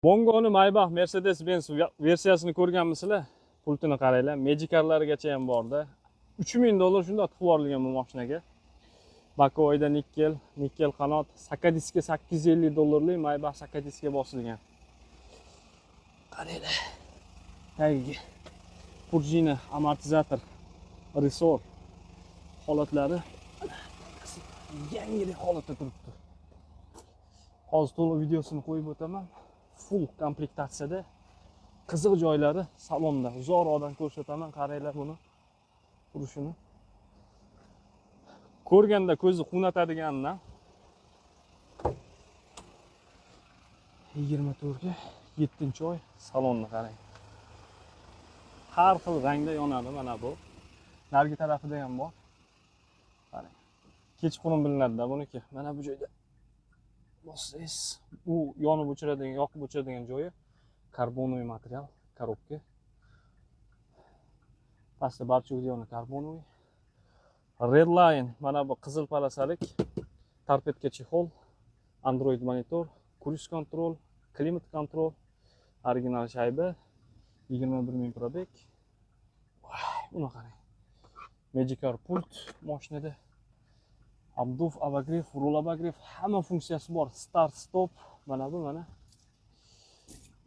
Bongo'ni Maybach Mercedes-Benz versiyasini ko'rganmisizlar? Pultini qaranglar, Magikar'largacha ham borda. $3000 shunda tiqib yuborilgan bu mashinaga. Bakoyda nikkel qanot, Sakadiskga $850 Maybach Sakadiskga bosilgan. Qaranglar. Tagiga Purjina amortizator, resor holatlari yangidek holatda turibdi. Hozir to'liq videosini qo'yib o'taman. Full komplektatsiyada qiziq joylari salonda uzoqroqdan ko'rsataman. Qaranglar buni turishini. Ko'rganda ko'zni quvnatadiganidan 24 ga 7-oy salonni qarang. Har xil rangda yonadi mana bu. Narigi tarafida ham bor. Qarang. Kechqurun bilinadi-da buniki. Mana bu joyda bossangiz, u yonib o'chiradigan, yoqib o'chiradigan joyi karbonoviy material, korobka. Pastda barcha udyoni karbonoviy. Redline mana bu qizil polosalik, torpedka chexol, Android monitor, cruise control, klimat kontrol, original shayba, 21000 probeg. Buni qarang. Magicar pult mashinada. Abduf, abagrev, rul abagrev hamma funksiyasi bor. Start, stop, mana bu mana.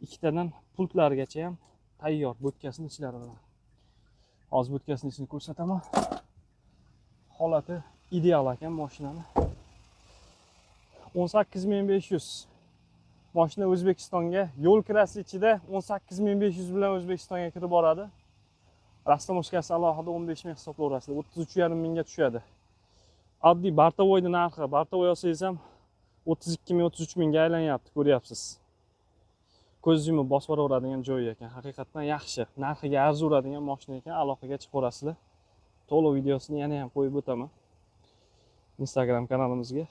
Ikkitadan pultlargacha ham tayyor, bo'tkasini ichlari bilan. Hozir bo'tkasini ichini ko'rsataman. Holati ideal ekan mashinani. 18500. Mashina O'zbekistonga yo'l kirasi ichida 18500 bilan O'zbekistonga kirib boradi. Rastamoshkasi alohida 15000 hisoblayverasizlar. 33,5 mingga tushadi. Oddiy Bartavoyning narxi, Bartavoy olsangiz ham 32,000 33 mingga aylanyapti, ko'ryapsiz. Ko'z yumib bosib boraveradigan joy ekan. Haqiqatan yaxshi. Narxiga arzuradigan mashina ekan. Aloqaga chiqaverasizlar. To'liq videosini yana ham qo'yib o'taman Instagram kanalimizga.